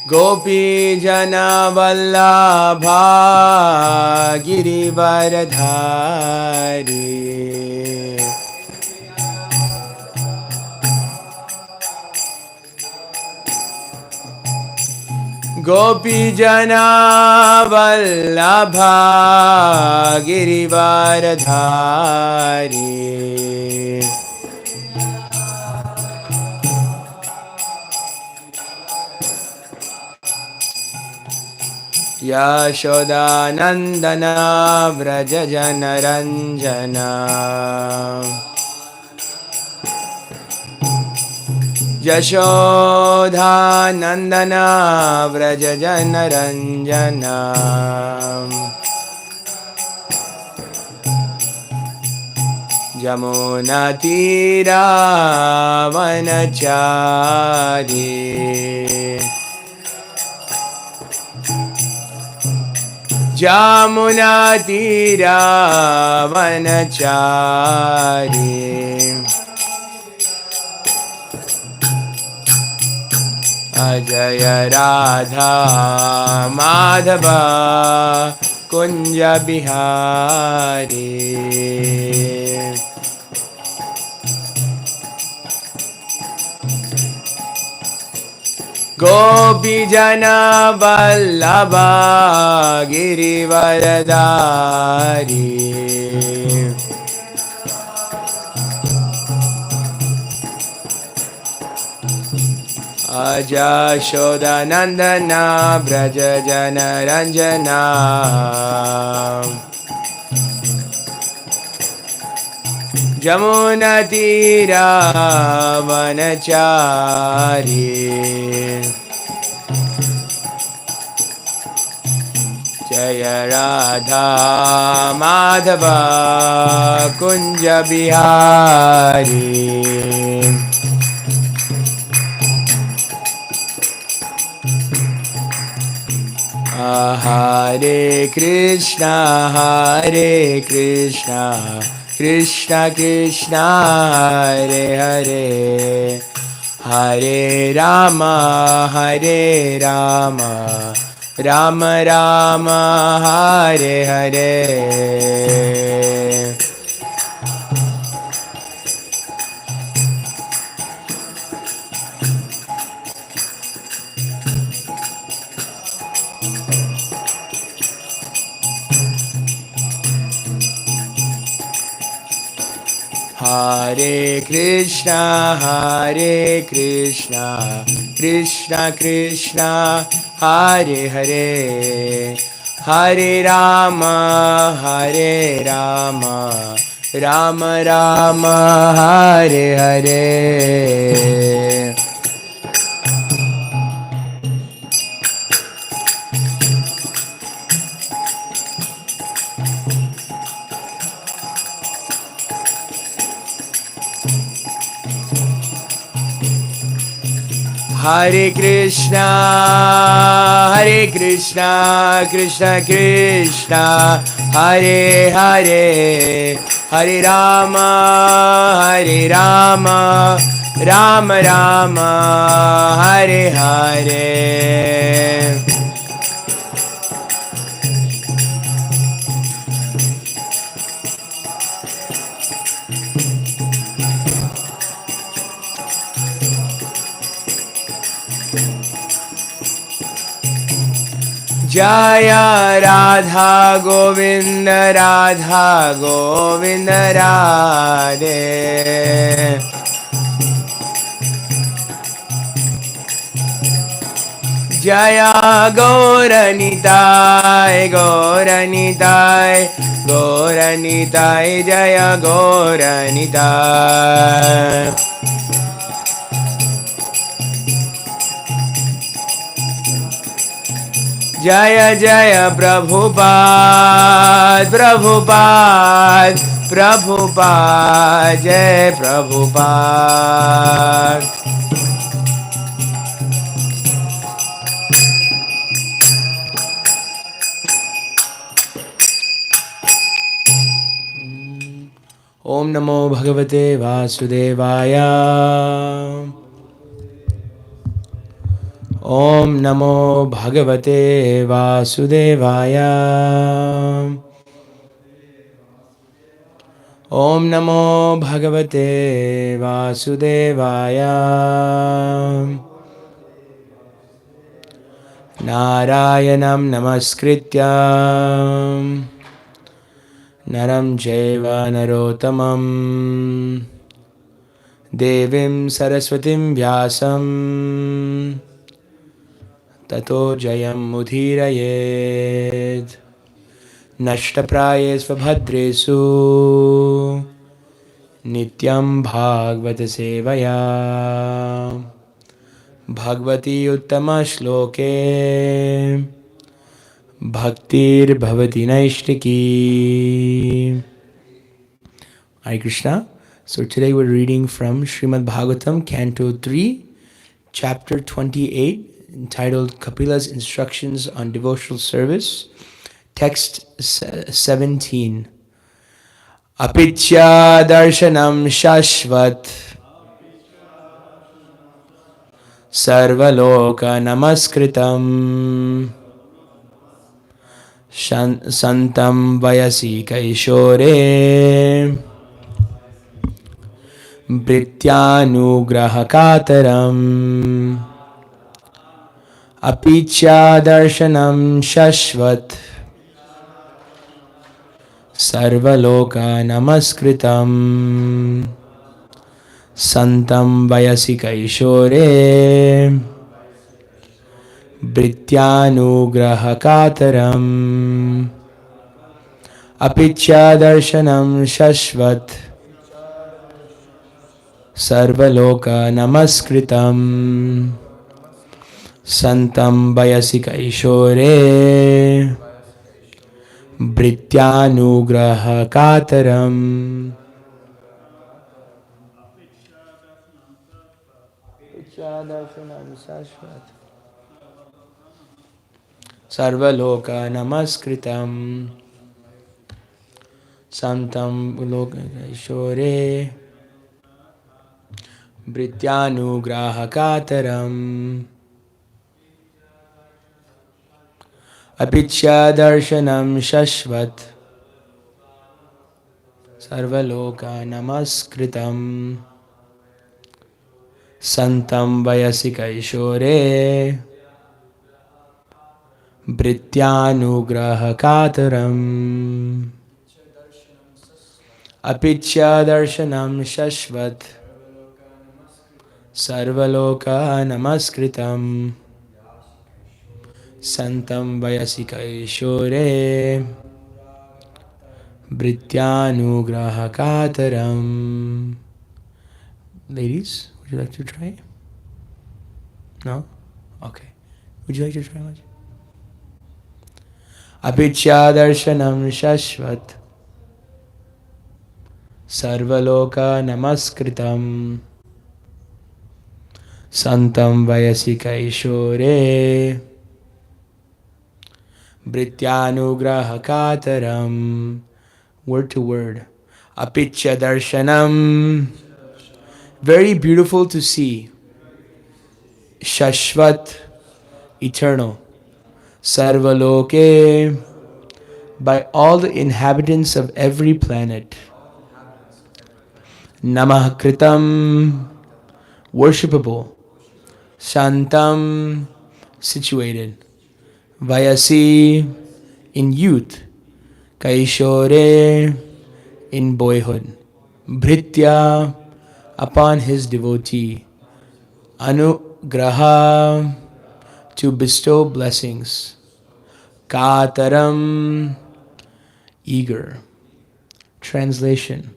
Gopi Jana Vallabha Girivaradhari Gopi Jana Vallabha Girivaradhari Yashoda Nandana Vraja Jana Ranjana Yashoda Nandana Vraja Jana Ranjana Jamuna Tira Vanachari Jamuna Tira Vanachari Ajaya Radha Madhava Kunja Bihari Gopi Jana Vallabha Girivaradhari Aja Shoda Nandana Vraja Jana Ranjana Jamuna Tira Vanachari Jaya Radha Madhava Kunja Bihari Hare Krishna Krishna Krishna Hare Hare Hare Rama Rama Rama Hare Hare Hare Krishna Krishna Krishna Hare Hare Hare Rama Rama Rama Hare Hare Hare Krishna Krishna Krishna Hare Hare Hare Rama Rama Rama Hare Hare Jaya Radha Govinda Radhe Jaya Gauranitai Jaya Gauranitai Jaya Jaya Prabhupada Jai Prabhupada Om Namo Bhagavate Vasudevaya Om Namo Bhagavate Vasudevaya. Om Namo Bhagavate Vasudevaya. Narayanam Namaskrityam Naram Jaiva Narotamam Devim Saraswatim Vyasam Tato Jayam Mudhirayed Nashtaprayes Vabhadresu Nityam Bhagavata Sevaya Bhagavati Uttama Shloke Bhaktir Bhavati Naishtiki. Hare Krishna. So today we're reading from Srimad Bhāgavatam, Canto 3, Chapter 28, entitled Kapila's Instructions on Devotional Service. Text 17. Apitya darshanam shashvat sarvaloka namaskritam santam vayasi kaishore Brityanugrahakataram Apitya darshanam shashvat Sarvaloka namaskritam Santam vayasi kaishore Brityanugrahakataram Apitya darshanam shashvat Sarvaloka namaskritam Santam vayasi kaishore Brityanugrahakataram. Sarvaloka namaskritam Santam loka kaishore Brityanugrahakataram. Apitya darshanam shashvat Sarvaloka namaskritam Santam vayasi kaishore Brityanugrahakataram. Apitya darshanam shashvat Sarvaloka namaskritam Santam vayasi kaishore Brityanugrahakataram. Ladies, would you like to try? No? Okay. Would you like to try much? Apitya darshanam shashvat Sarvaloka namaskritam Santam vayasi kaishore Brityanugrahakataram. Word to word. Apitya darshanam. Very beautiful to see. Shashvat. Eternal. Sarvaloke. By all the inhabitants of every planet. Namah kritam. Worshipable. Shantam. Situated. Vayasi, in youth. Kaishore, in boyhood. Bhritya, upon his devotee. Anugraha, to bestow blessings. Kataram, eager. Translation.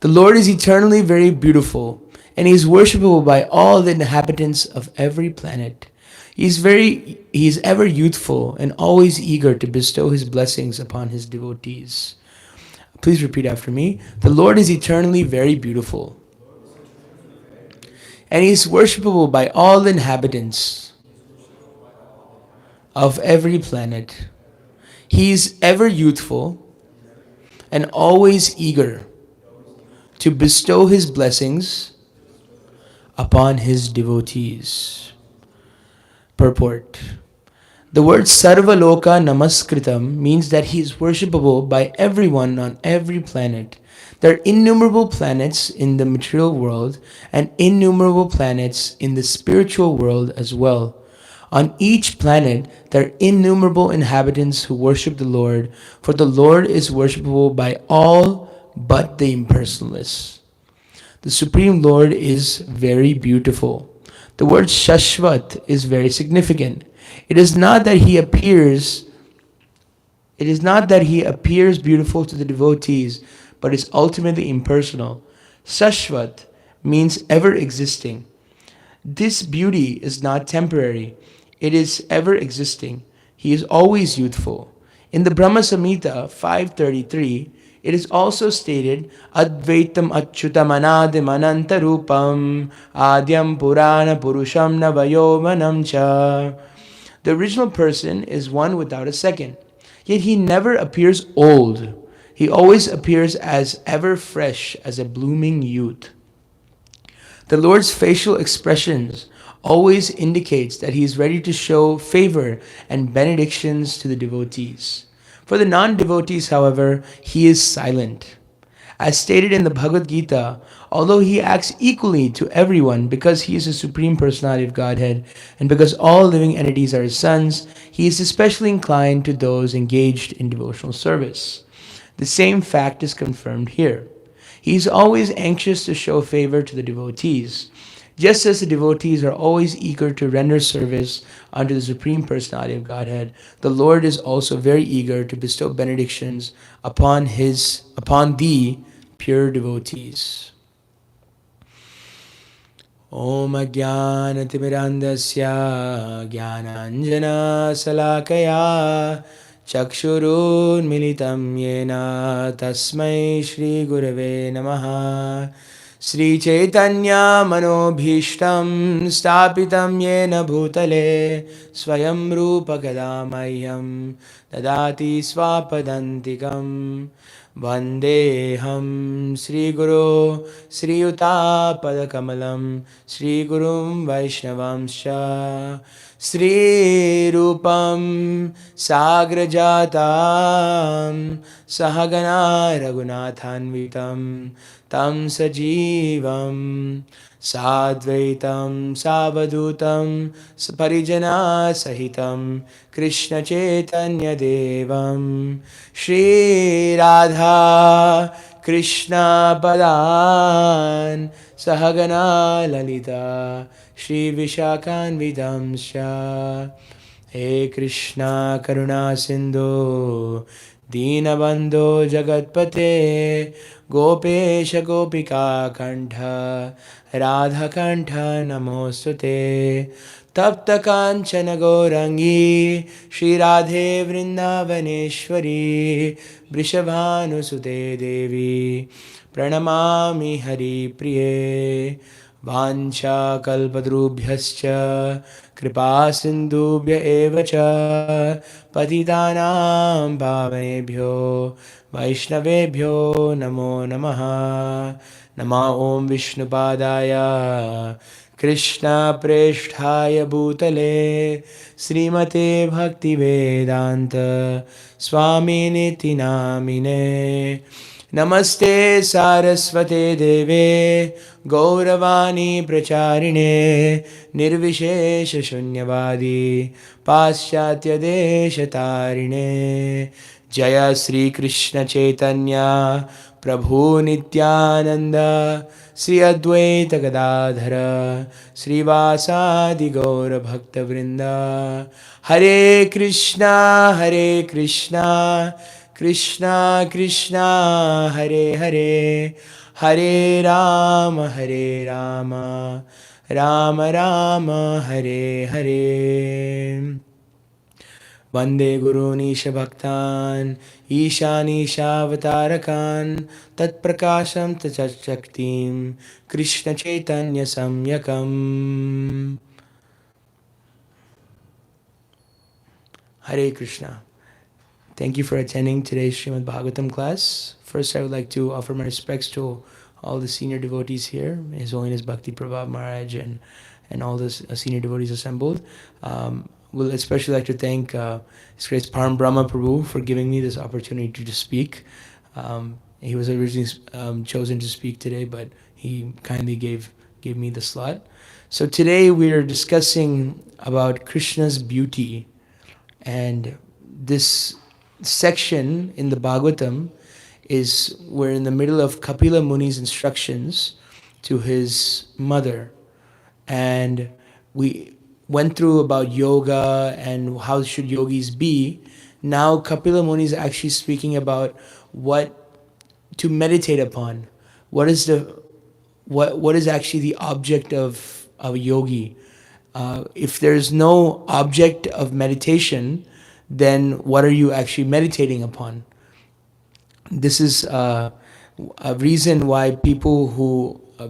The Lord is eternally very beautiful, and he is worshipable by all the inhabitants of every planet. He is ever youthful and always eager to bestow his blessings upon his devotees. Please repeat after me. The Lord is eternally very beautiful, and he is worshipable by all the inhabitants of every planet. He is ever youthful and always eager to bestow his blessings upon his devotees. Purport. The word Sarvaloka Namaskritam means that he is worshipable by everyone on every planet. There are innumerable planets in the material world and innumerable planets in the spiritual world as well. On each planet, there are innumerable inhabitants who worship the Lord, for the Lord is worshipable by all but the impersonalists. The Supreme Lord is very beautiful. The word Shashvat is very significant. It is not that he appears beautiful to the devotees, but is ultimately impersonal. Shashvat means ever existing. This beauty is not temporary. It is ever existing. He is always youthful. In the Brahma Samhita 533, it is also stated, Advaitam Achyutam Anadim Anantarupam Adyam Purana Purusham Navayomanam Cha. The original person is one without a second. Yet he never appears old. He always appears as ever fresh as a blooming youth. The Lord's facial expressions always indicates that he is ready to show favor and benedictions to the devotees. For the non-devotees, however, he is silent. As stated in the Bhagavad Gita, although he acts equally to everyone because he is the Supreme Personality of Godhead and because all living entities are his sons, he is especially inclined to those engaged in devotional service. The same fact is confirmed here. He is always anxious to show favor to the devotees. Just as the devotees are always eager to render service unto the Supreme Personality of Godhead, the Lord is also very eager to bestow benedictions upon the pure devotees. Om Ajnanatirmirandasya Jnananjana Salakaya Chakshurun Militam Yena Tasmai Shri Gurave Namaha Sri Chaitanya Manobhishtam Stapitam Yena Bhutale Swayam Rupa Kadamayyam Dadati Swapadantikam Vandeham Sri Guru Sri Yuta Padakamalam Sri Gurum Vaishnavamscha Sri Rupam Sagrajatam Sahagana Raghunathanvitam Tam Sajivam Sadvaitam Savadutam Parijana Sahitam Krishna Chaitanya Devam Shri Radha Krishna Padan Sahagana Lalita Shri Vishakhanvidamscha He Krishna Karuna Sindhu Deenabandho Jagatpate Gopesha Gopika Kantha Radha Kantha Namostute Tapta Kanchana Gaurangi Shri Radhe Vrindavaneshwari Vrishabhanusute Devi Pranamami Hari Priye Vancha kalpadrubhyascha kripa sindhubhya eva cha patitanam pavanebhyo vaishnavebhyo namo namaha nama om vishnupadaya krishna preshthaya bhutale srimate bhaktivedanta swaminiti namine Namaste Saraswate Deve Gauravani Pracharine Nirvishesha Shunyavadi Paschatya Deshatarine Jaya Sri Krishna Chaitanya Prabhu Nityananda Sri Advaita Gadadhara Sri Vasadi Gaura Bhakta Vrinda Hare Krishna Krishna Krishna Hare Hare Hare Rama Rama Rama Hare Hare Vande Guru Nisha Bhaktan Isha Avatarakan Tat Prakasham Tat Shaktim Krishna Chaitanya Samyakam Hare Krishna. Thank you for attending today's Srimad Bhāgavatam class. First, I would like to offer my respects to all the senior devotees here, His Holiness Bhakti Prabhu Maharaj and and all the senior devotees assembled. We'll especially like to thank His Grace Parampara Prabhu for giving me this opportunity to speak. He was originally chosen to speak today, but he kindly gave me the slot. So today we are discussing about Krishna's beauty, and this section in the Bhāgavatam we're in the middle of Kapila Muni's instructions to his mother, and we went through about yoga and how should yogis be. Now Kapila Muni is actually speaking about what to meditate upon. What is actually the object of a yogi? If there's no object of meditation, then what are you actually meditating upon? This is a reason why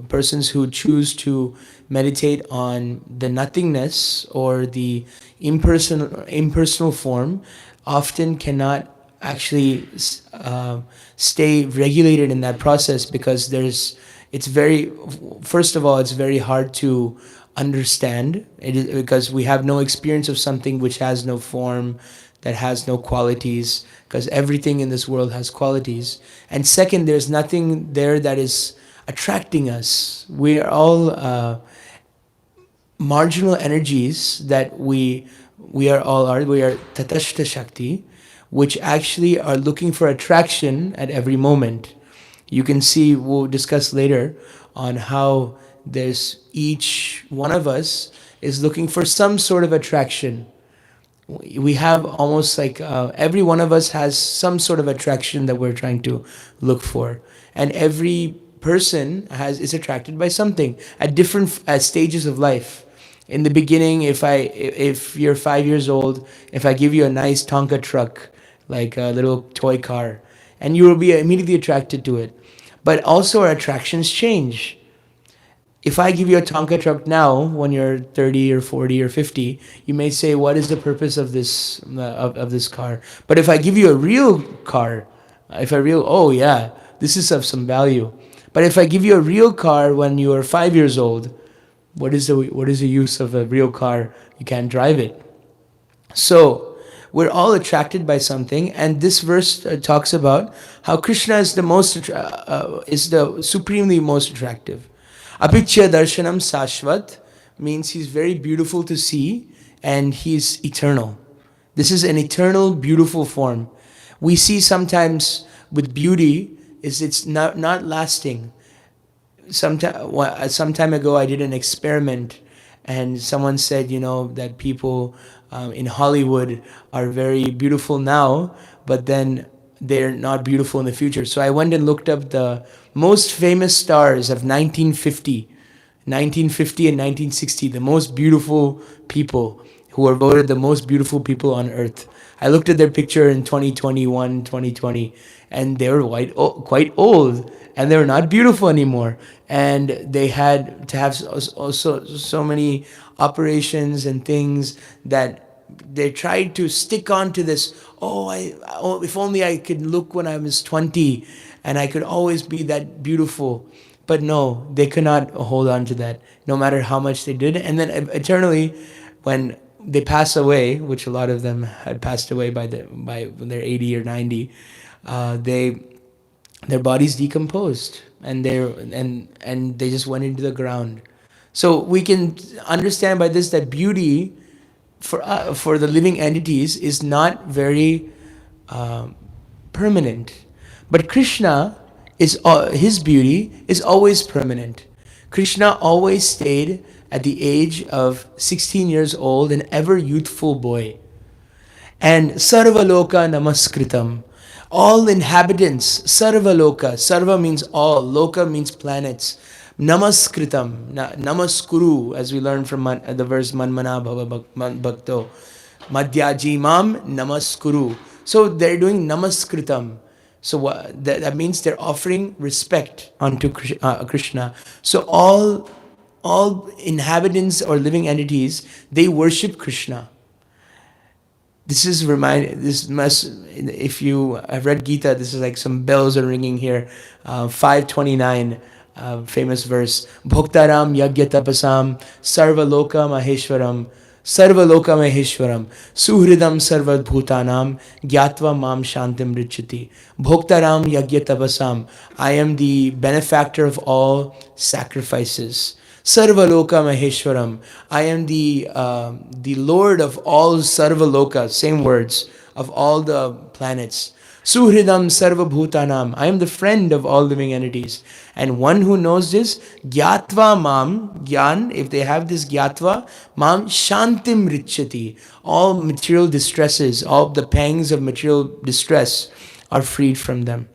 persons who choose to meditate on the nothingness or the impersonal form often cannot actually stay regulated in that process, because first of all, it's very hard to understand. It is because we have no experience of something which has no form, that has no qualities, because everything in this world has qualities. And second, there's nothing there that is attracting us. We are all marginal energies that we are tatashta shakti, which actually are looking for attraction at every moment. You can see, we'll discuss later on how each one of us is looking for some sort of attraction. We have almost like every one of us has some sort of attraction that we're trying to look for, and every person is attracted by something at different stages of life. In the beginning, if you're 5 years old, if I give you a nice Tonka truck, like a little toy car, and you will be immediately attracted to it. But also our attractions change. If I give you a Tonka truck now, when you're 30 or 40 or 50, you may say, what is the purpose of this car? But if I give you a real car, oh yeah, this is of some value. But if I give you a real car when you are 5 years old, what is the use of a real car? You can't drive it. So we're all attracted by something, and this verse talks about how Krishna is the supremely most attractive. Apichya darshanam sashvat means he's very beautiful to see, and he's eternal. This is an eternal, beautiful form. We see sometimes with beauty it's not lasting. Some time ago, I did an experiment, and someone said, that people in Hollywood are very beautiful now, but then they're not beautiful in the future. So I went and looked up the most famous stars of 1950 and 1960, the most beautiful people who were voted the most beautiful people on earth. I looked at their picture in 2021, 2020, and they were quite old, and they were not beautiful anymore. And they had to have also so many operations and things that they tried to stick on to this. If only I could look when I was 20 and I could always be that beautiful. But no, they could not hold on to that, no matter how much they did. And then eternally, when they pass away, which a lot of them had passed away by when they're 80 or 90, their bodies decomposed, and they just went into the ground. So we can understand by this that beauty for the living entities is not very permanent, but Krishna his beauty is always permanent. Krishna always stayed at the age of 16 years old, an ever youthful boy. And Sarvaloka Namaskritam, all inhabitants, Sarvaloka, Sarva means all, Loka means planets, Namaskritam, Namaskuru, as we learned from the verse Manmana Bhava Bhakto, Madhyajimam Namaskuru. So they're doing Namaskritam. So that means they're offering respect unto Krishna. So all inhabitants or living entities, they worship Krishna. If you have read Gita, this is like some bells are ringing here. 5:29 famous verse, Bhoktaram Yagya Tapasam Sarva Loka Maheshwaram Sarva Loka Maheshwaram Suhridam Sarva Bhutanam Gyatva Mam Shantim Richati. Bhoktaram Yagya Tapasam. I am the benefactor of all sacrifices. Sarvaloka Maheshwaram. I am the Lord of all Sarvaloka, same words, of all the planets. Suhridam Sarva Bhutanam. I am the friend of all living entities. And one who knows this, Gyatva Mam, Gyan, if they have this Gyatva, Mam Shantim Richati. All material distresses, all the pangs of material distress are freed from them.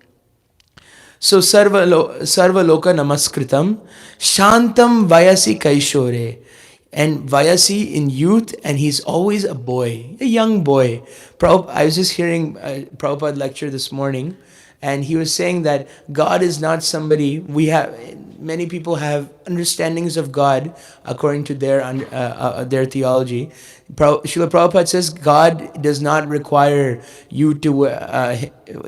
So Sarva Loka Namaskritam Shantam Vayasi Kaishore. And Vayasi in youth, and he's always a boy, a young boy. I was just hearing Prabhupada lecture this morning, and he was saying that God is not somebody, many people have understandings of God according to their theology. Srila Prabhupada says God does not require you to,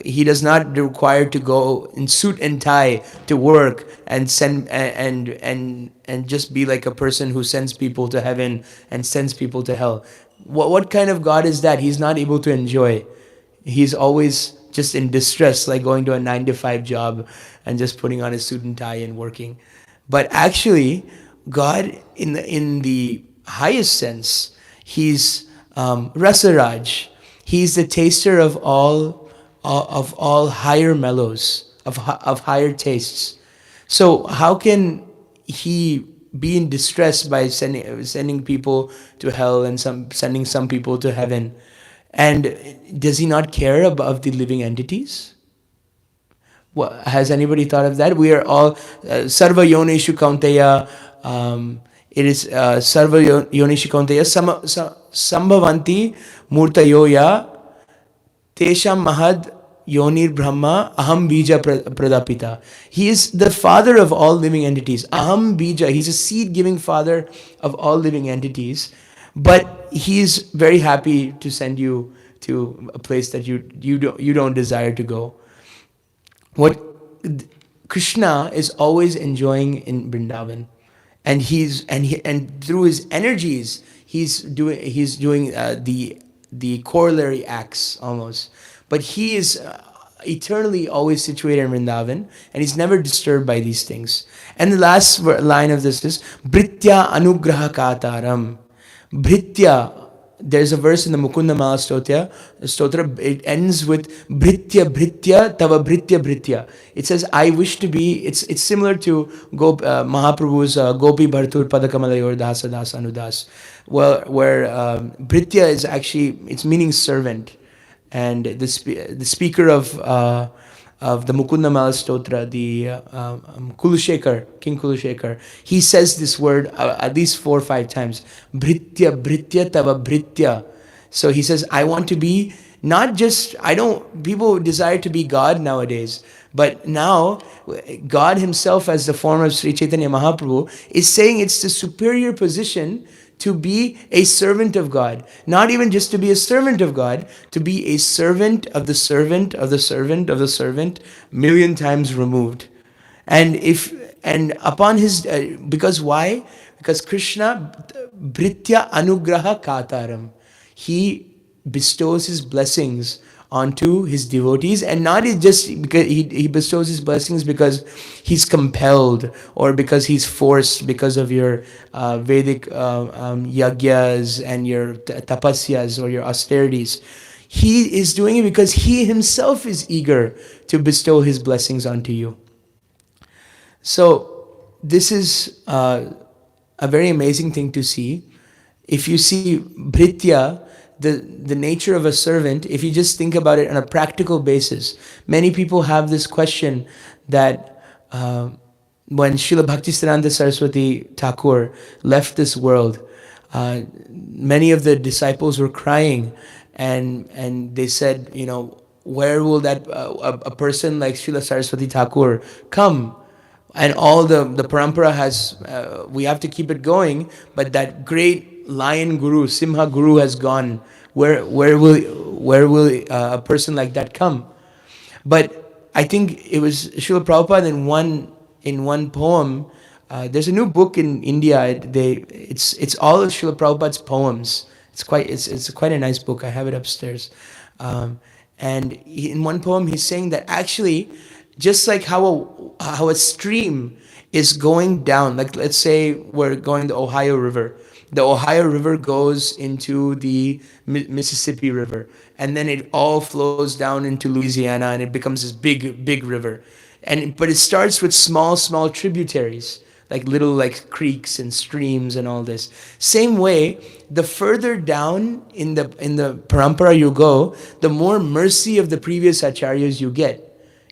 he does not require to go in suit and tie to work and send and just be like a person who sends people to heaven and sends people to hell. What kind of God is that? He's not able to enjoy. He's always just in distress, like going to a 9-to-5 job and just putting on a suit and tie and working. But actually, God, in the highest sense, he's Rasaraj. He's the taster of all higher mellows, of higher tastes. So how can he be in distress by sending people to hell and sending some people to heaven? And does he not care about the living entities? Has anybody thought of that? We are all Sarva Yonishu Kaunteya. It is Sarva Yonishu Kaunteya Sambhavanti Murtayoya Tesham Mahad Yonir Brahma Aham Bija Pradapita. He is the father of all living entities. Aham Bija. He's a seed-giving father of all living entities. But he is very happy to send you to a place that you don't desire to go. What Krishna is always enjoying in Vrindavan, and through his energies, he's doing the corollary acts almost. But he is eternally always situated in Vrindavan, and he's never disturbed by these things. And the last line of this is Bhritya Anugraha Kataram. Bhritya, there's a verse in the Mukunda Mala Stotra, it ends with Bhritya Tava Bhritya. It says, I wish to be, it's similar to Mahaprabhu's Gopi Bhartur Padakamalayor Dasa Dasa Anudas, where Bhritya is actually, it's meaning servant. And the speaker of the Mukunda Mala Stotra, the King Kulashekar, he says this word at least 4 or 5 times. Bhritya Tava Bhritya. So he says, I want to be not just, people desire to be God nowadays, but now God himself as the form of Sri Chaitanya Mahaprabhu is saying it's the superior position to be a servant of God. Not even just to be a servant of God, to be a servant of the servant of the servant of the servant, million times removed. And upon his, because why? Because Krishna, Bhritya Anugraha Kataram, he bestows his blessings onto his devotees, and not just because he bestows his blessings because he's compelled or because he's forced because of your Vedic yagyas and your tapasyas or your austerities. He is doing it because he himself is eager to bestow his blessings onto you. So this is a very amazing thing to see. If you see Bhritya, the nature of a servant, if you just think about it on a practical basis, many people have this question that when Srila Bhaktisiddhanta Saraswati Thakur left this world, many of the disciples were crying, and they said, where will that a person like Srila Saraswati Thakur come? And all the Parampara has, we have to keep it going, but that great lion guru, Simha guru has gone. Where will a person like that come? But I think it was Srila Prabhupada in one poem. There's a new book in India. It's all of Srila Prabhupada's poems. It's quite a nice book. I have it upstairs. And in one poem, he's saying that actually, just like how a stream is going down, like let's say we're going the Ohio River. The Ohio River goes into the Mississippi River, and then it all flows down into Louisiana, and it becomes this big river. But it starts with small tributaries, like little like creeks and streams and all this. Same way, the further down in the Parampara you go, the more mercy of the previous acharyas you get.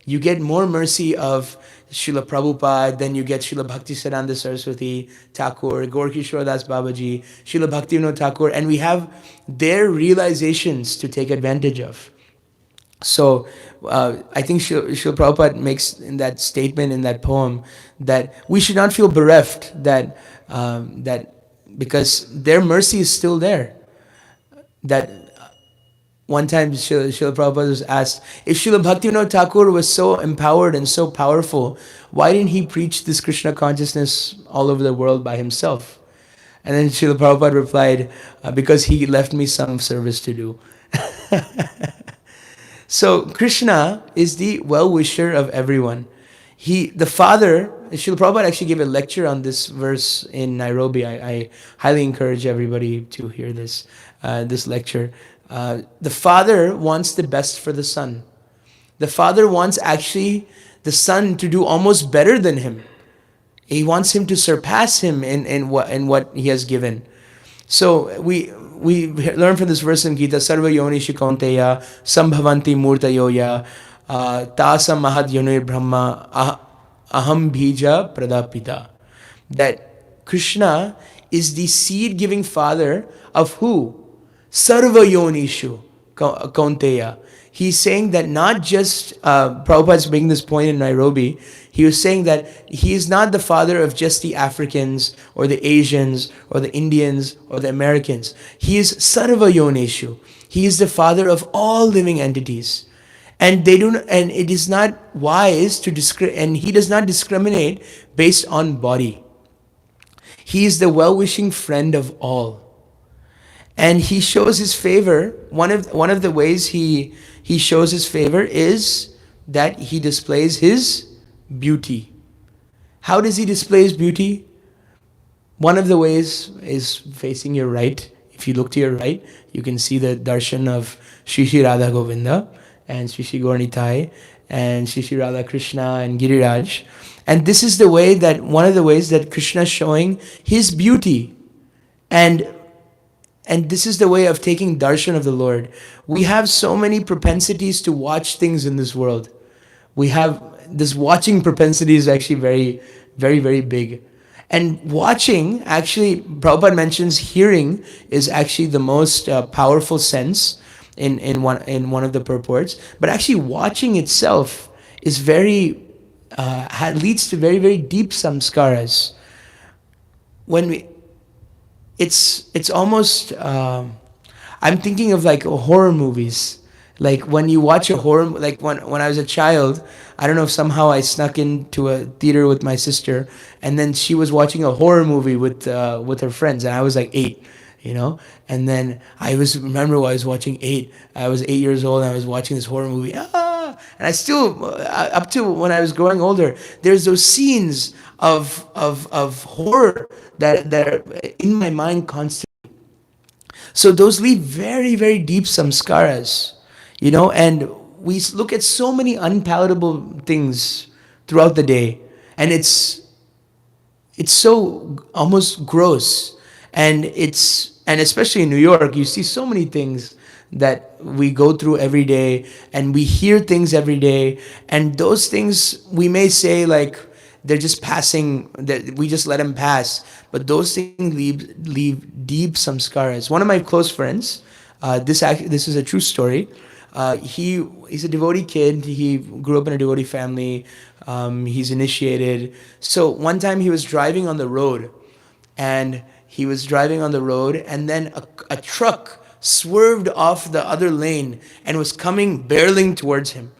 You get more mercy of Srila Prabhupada, then you get Srila Bhaktisiddhanta Saraswati Thakur, Gaur Kishore Das Babaji, Srila Bhaktivinoda Thakur, and we have their realizations to take advantage of. So I think Srila Prabhupada makes in that statement in that poem that we should not feel bereft that because their mercy is still there. That one time Srila Prabhupada was asked, if Srila Bhaktivinoda Thakur was so empowered and so powerful, why didn't he preach this Krishna consciousness all over the world by himself? And then Srila Prabhupada replied, because he left me some service to do. So Krishna is the well-wisher of everyone. The Father, Srila Prabhupada actually gave a lecture on this verse in Nairobi. I highly encourage everybody to hear this lecture. The Father wants the best for the Son. The Father wants actually the Son to do almost better than him. He wants him to surpass him in what he has given. So we learn from this verse in Gita, Sarva Yonishu Kaunteya Sambhavanti Murtayoya Tasa Mahad Yonir Brahma Aham Bija Pradapita. That Krishna is the seed-giving father of who? Sarva Yonishu Kaunteya. He's saying that not just, Prabhupada's making this point in Nairobi, he was saying that he is not the father of just the Africans or the Asians or the Indians or the Americans. He is Sarva Yonishu. He is the father of all living entities. And it is not wise to and he does not discriminate based on body. He is the well-wishing friend of all. And he shows his favor. One of the ways he shows his favor is that he displays his beauty. How does he display his beauty? One of the ways is facing your right. If you look to your right, you can see the darshan of Shri Shri Radha Govinda and Shri Shri Gaur Nitai and Shri Shri Radha Krishna and Giriraj. And this is one of the ways that Krishna is showing his beauty. And this is the way of taking darshan of the Lord. We have so many propensities to watch things in this world. We have this watching propensity is actually very, very, very big. And watching, actually, Prabhupada mentions hearing is actually the most powerful sense in one of the purports. But actually watching itself is leads to very, very deep samskaras. It's almost, I'm thinking of like horror movies. Like when you watch a horror, like when I was a child, I don't know if somehow I snuck into a theater with my sister, and then she was watching a horror movie with her friends, and I was like 8, and then remember when I was watching 8, I was 8 years old, and I was watching this horror movie, and I still, up to when I was growing older, there's those scenes of horror that are in my mind constantly. So those leave very, very deep samskaras. And we look at so many unpalatable things throughout the day, and it's so almost gross, and especially in New York, you see so many things that we go through every day, and we hear things every day, and those things we may say like they're just passing, that we just let them pass, but those things leave deep samskaras. One of my close friends, this is a true story. He's a devotee kid. He grew up in a devotee family. He's initiated. So one time he was driving on the road, and then a truck swerved off the other lane and was coming barreling towards him.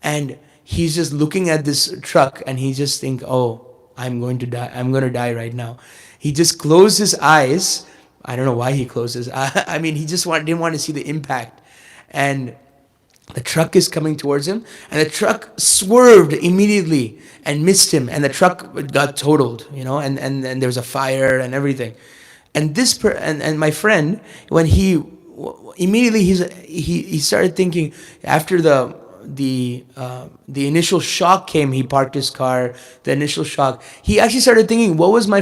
And he's just looking at this truck and he just think, oh, I'm going to die. I'm going to die right now. He just closed his eyes. I don't know why he closed his eyes. I mean, he just didn't want to see the impact. And the truck is coming towards him, and the truck swerved immediately and missed him, and the truck got totaled, and there was a fire and everything. And and my friend, when he immediately he started thinking after the initial shock came. He parked his car. The initial shock. He actually started thinking, what was my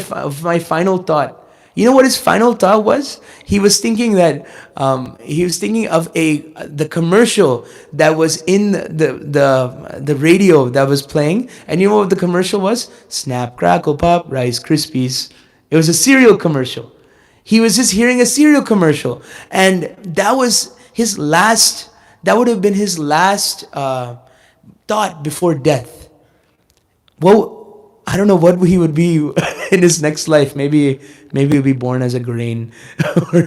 final thought? You know what his final thought was? He was thinking that of the commercial that was in the radio that was playing. And you know what the commercial was? Snap, crackle, pop, Rice Krispies. It was a cereal commercial. He was just hearing a cereal commercial, and that was his last. That would have been his last thought before death. Well, I don't know what he would be in his next life. Maybe he'll be born as a grain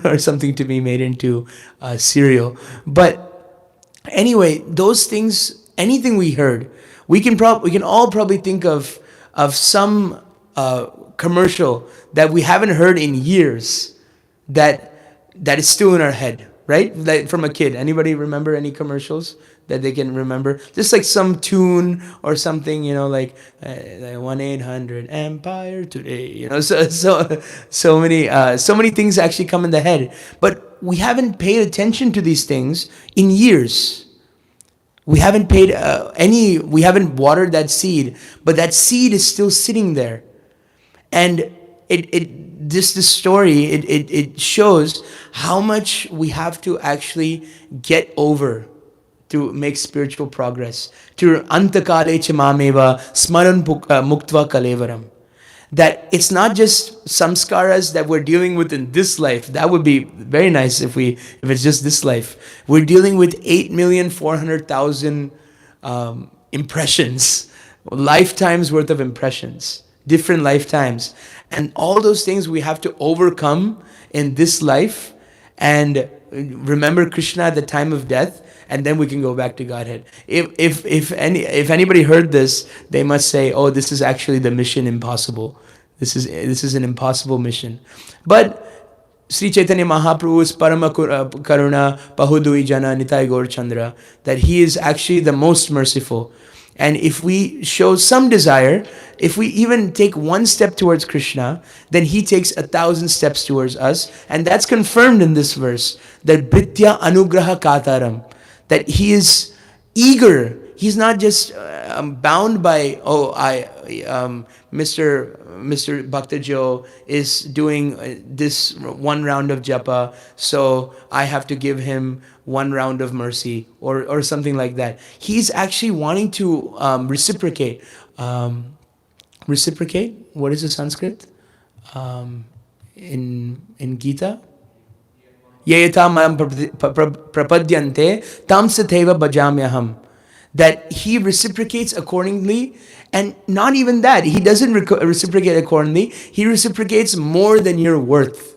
or something to be made into cereal. But anyway, those things, anything we heard, we can all probably think of some commercial that we haven't heard in years that is still in our head, right? Like from a kid. Anybody remember any commercials that they can remember? Just like some tune or something, like 1-800-EMPIRE today. So many things actually come in the head. But we haven't paid attention to these things in years. We haven't we haven't watered that seed, but that seed is still sitting there. And this story, it shows how much we have to actually get over to make spiritual progress. To antakale ch mameva smaran muktva kalevaram. That it's not just samskaras that we're dealing with in this life. That would be very nice if it's just this life. We're dealing with 8,400,000 impressions, lifetimes worth of impressions, different lifetimes. And all those things we have to overcome in this life and remember Krishna at the time of death, and then we can go back to Godhead. If anybody heard this, they must say, oh, this is actually the mission impossible. This is an impossible mission. But Sri Chaitanya Mahaprabhu's Parama Karuna Pahudui Jana Nitai Gaur Chandra, that he is actually the most merciful. And if we show some desire, if we even take one step towards Krishna, then he takes 1,000 steps towards us. And that's confirmed in this verse, that Bhritya Anugraha Kataram, that he is eager. He's not just bound by, Mr. Bhaktajo is doing this one round of japa, so I have to give him one round of mercy or something like that. He's actually wanting to reciprocate. Reciprocate? What is the Sanskrit? In Gita? Yayata mayam prapadyante tam satheva bhajamyaham. That he reciprocates accordingly, and not even that, he doesn't reciprocate accordingly, he reciprocates more than your worth.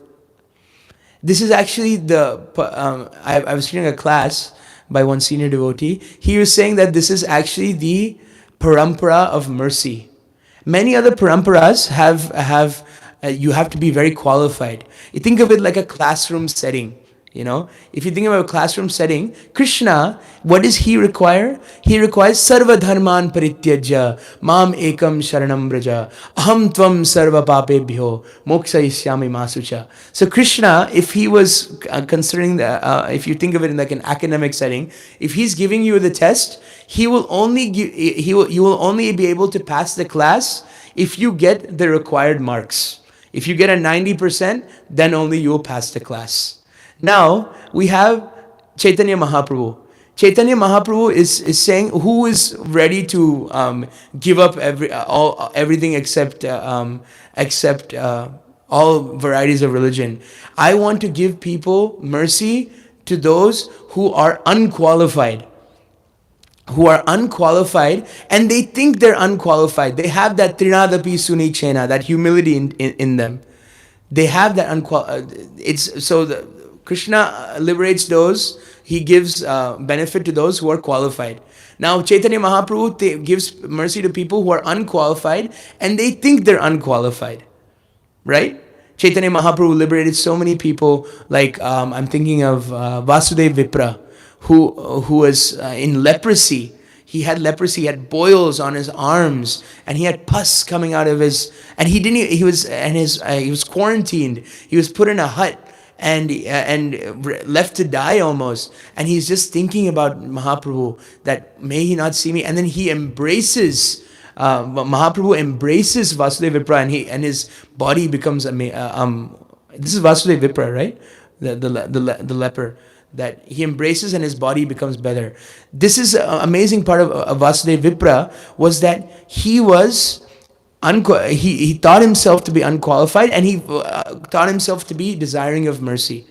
This is actually I was reading a class by one senior devotee. He was saying that this is actually the Parampara of mercy. Many other Paramparas have you have to be very qualified. You think of it like a classroom setting. If you think about a classroom setting, Krishna, what does he require? He requires sarva dharman parityajya mam ekam sharanam braja aham tvam sarva papebhyo mokshayishyami masucha. So Krishna, if he was considering if you think of it in like an academic setting, if he's giving you the test, you will only be able to pass the class if you get the required marks. If you get a 90%, then only you will pass the class. Now, we have Chaitanya Mahaprabhu. Chaitanya Mahaprabhu is saying, who is ready to give up everything except all varieties of religion. I want to give people mercy to those who are unqualified. And they think they're unqualified. They have that trinadapi suni chena, that humility in them. They have that Krishna liberates those, he gives benefit to those who are qualified. Now Chaitanya Mahaprabhu gives mercy to people who are unqualified and they think they're unqualified, right? Chaitanya Mahaprabhu liberated so many people, like I'm thinking of Vasudev Vipra, who was in leprosy. He had leprosy, he had boils on his arms, and he had pus coming out of his, and he was quarantined. He was put in a hut and left to die almost. And he's just thinking about Mahaprabhu, that may he not see me. And then he embraces Mahaprabhu embraces Vasudeva Vipra, and his body becomes this is Vasudeva Vipra, right? The leper that he embraces and his body becomes better. This is an amazing part of Vasudeva Vipra, was that he was he thought himself to be unqualified, and he thought himself to be desiring of mercy.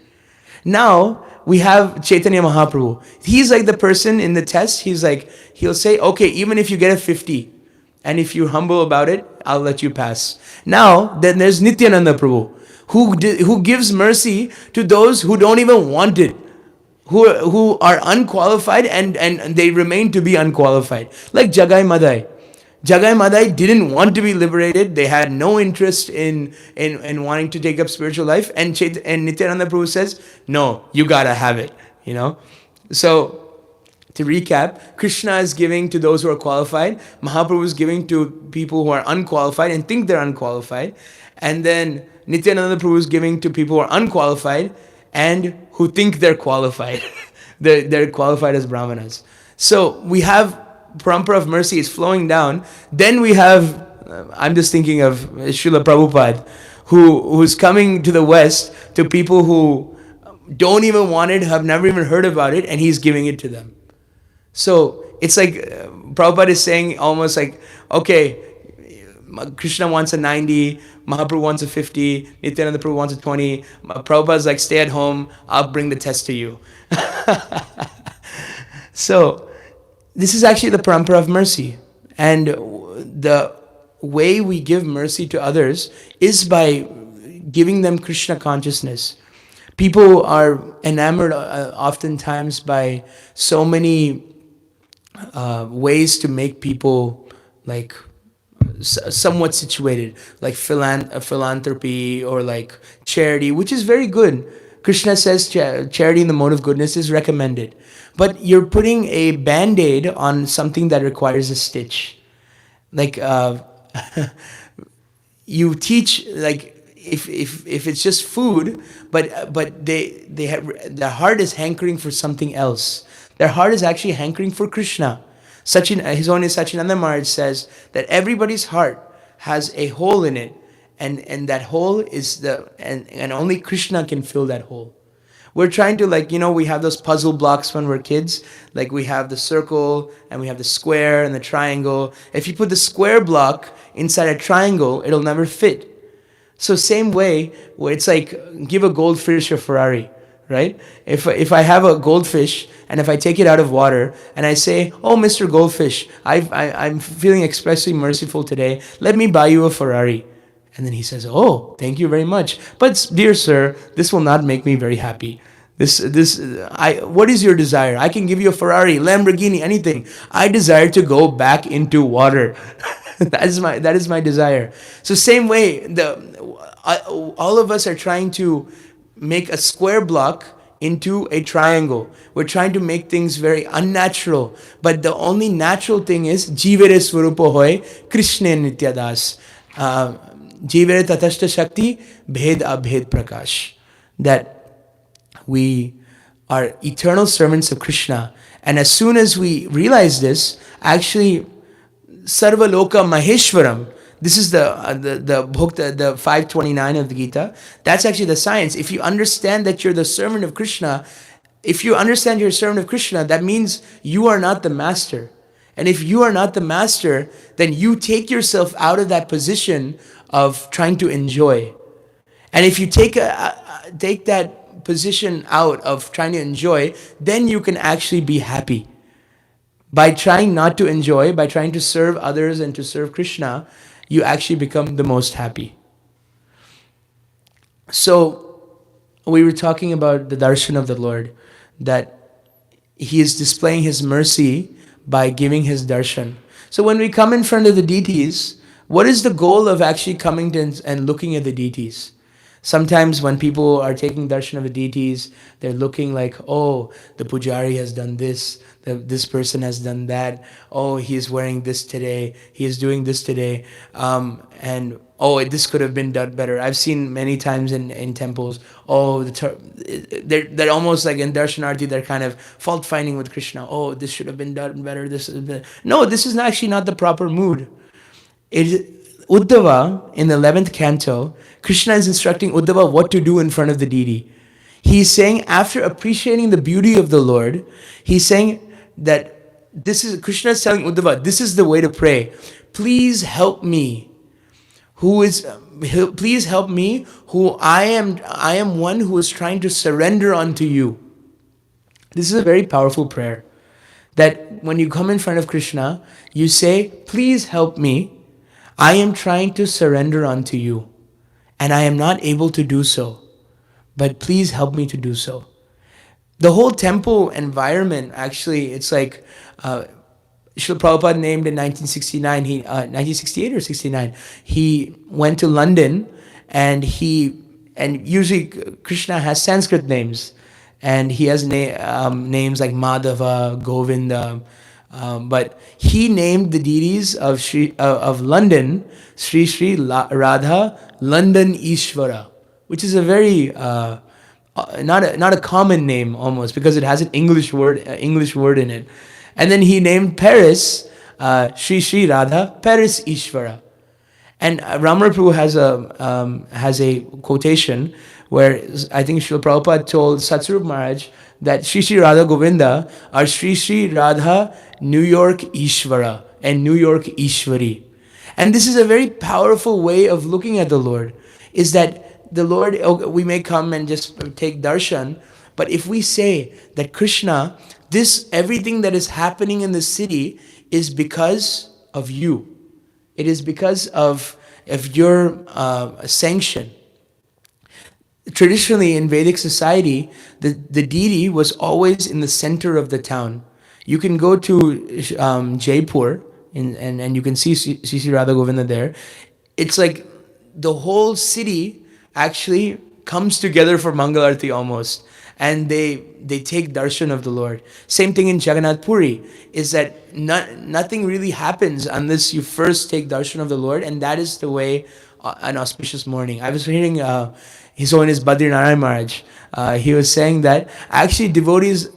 Now we have Chaitanya Mahaprabhu. He's like the person in the test. He'll say, okay, even if you get a 50, and if you're humble about it, I'll let you pass. Now, then there's Nityananda Prabhu, who gives mercy to those who don't even want it, who are unqualified, and they remain to be unqualified. Like Jagai Madai. Jagai Madai didn't want to be liberated. They had no interest in wanting to take up spiritual life. And Nityananda Prabhu says, no, you gotta have it. So, to recap, Krishna is giving to those who are qualified. Mahaprabhu is giving to people who are unqualified and think they're unqualified. And then Nityananda Prabhu is giving to people who are unqualified and who think they're qualified. they're qualified as brahmanas. So we have Parampara of mercy is flowing down. Then we have, I'm just thinking of Srila Prabhupada, who's coming to the West to people who don't even want it, have never even heard about it, and he's giving it to them. So it's like Prabhupada is saying almost like, okay, Krishna wants a 90, Mahaprabhu wants a 50, Nityananda Prabhu wants a 20. Prabhupada's like, stay at home, I'll bring the test to you. So this is actually the parampara of mercy. And the way we give mercy to others is by giving them Krishna consciousness. People are enamored oftentimes by so many ways to make people like somewhat situated, like philanthropy or like charity, which is very good. Krishna says charity in the mode of goodness is recommended. But you're putting a band-aid on something that requires a stitch. Like you teach, like if it's just food, but their heart is hankering for something else. Their heart is actually hankering for Krishna. His own Sachinanda Maharaj says that everybody's heart has a hole in it, and that hole is and only Krishna can fill that hole. We're trying to, like, we have those puzzle blocks when we're kids. Like we have the circle and we have the square and the triangle. If you put the square block inside a triangle, it'll never fit. So same way, where it's like, give a goldfish a Ferrari, right? If I have a goldfish and if I take it out of water and I say, oh, Mr. Goldfish, I'm feeling especially merciful today, let me buy you a Ferrari. And then he says, oh, thank you very much. But dear sir, this will not make me very happy. What is your desire? I can give you a Ferrari, Lamborghini, anything. I desire to go back into water. That is my desire. So same way, all of us are trying to make a square block into a triangle. We're trying to make things very unnatural. But the only natural thing is Jivere Swarupa Hoy Krishna Nityadas. Jivere Tatashta Shakti Bhed Abhed Prakash. That we are eternal servants of Krishna. And as soon as we realize this, actually Sarva Loka Maheshwaram, this is the book, the 529 of the Gita. That's actually the science. If you understand that you're the servant of Krishna, if you understand you're a servant of Krishna, that means you are not the master. And if you are not the master, then you take yourself out of that position of trying to enjoy. And if you take that position out of trying to enjoy, then you can actually be happy. By trying not to enjoy, by trying to serve others and to serve Krishna, you actually become the most happy. So we were talking about the darshan of the Lord, that He is displaying His mercy by giving His darshan. So when we come in front of the deities, what is the goal of actually coming to and looking at the deities? Sometimes when people are taking darshan of the deities, they're looking like, oh, the pujari has done this, this person has done that, oh, he's wearing this today, he is doing this today, and oh, this could have been done better. I've seen many times in temples, oh, they're almost like in darshanarti, they're kind of fault finding with Krishna. Oh, this should have been done better. No, this is actually not the proper mood. Uddhava, in the 11th canto, Krishna is instructing Uddhava what to do in front of the deity. He's saying, after appreciating the beauty of the Lord, he's saying that Krishna is telling Uddhava, this is the way to pray. Please help me. Please help me, who I am one who is trying to surrender unto you. This is a very powerful prayer. That when you come in front of Krishna, you say, please help me. I am trying to surrender unto you, and I am not able to do so, but please help me to do so. The whole temple environment, actually, it's like Srila Prabhupada named in 1969, 1968 or 69, he went to London, and usually Krishna has Sanskrit names, and he has names like Madhava, Govinda, but he named the deities of London Sri Sri Radha London Ishvara, which is a very not a common name almost, because it has an English word in it. And then he named Paris Sri Sri Radha Paris Ishvara. And Ramana Prabhu has a quotation where I think Srila Prabhupada told Satsarup Maharaj that Sri Sri Radha Govinda are Sri Sri Radha New York Ishvara and New York Ishvari. And this is a very powerful way of looking at the Lord, is that the Lord, we may come and just take darshan, but if we say that Krishna, everything that is happening in the city is because of you. It is because of your sanction. Traditionally, in Vedic society, the deity was always in the center of the town. You can go to Jaipur and you can see Sri Radha Govinda there. It's like the whole city actually comes together for Mangalarti almost. And they take darshan of the Lord. Same thing in Jagannath Puri, is that nothing really happens unless you first take darshan of the Lord, and that is the way an auspicious morning. I was hearing His Holiness Badri Narayan Maharaj. He was saying that actually devotees,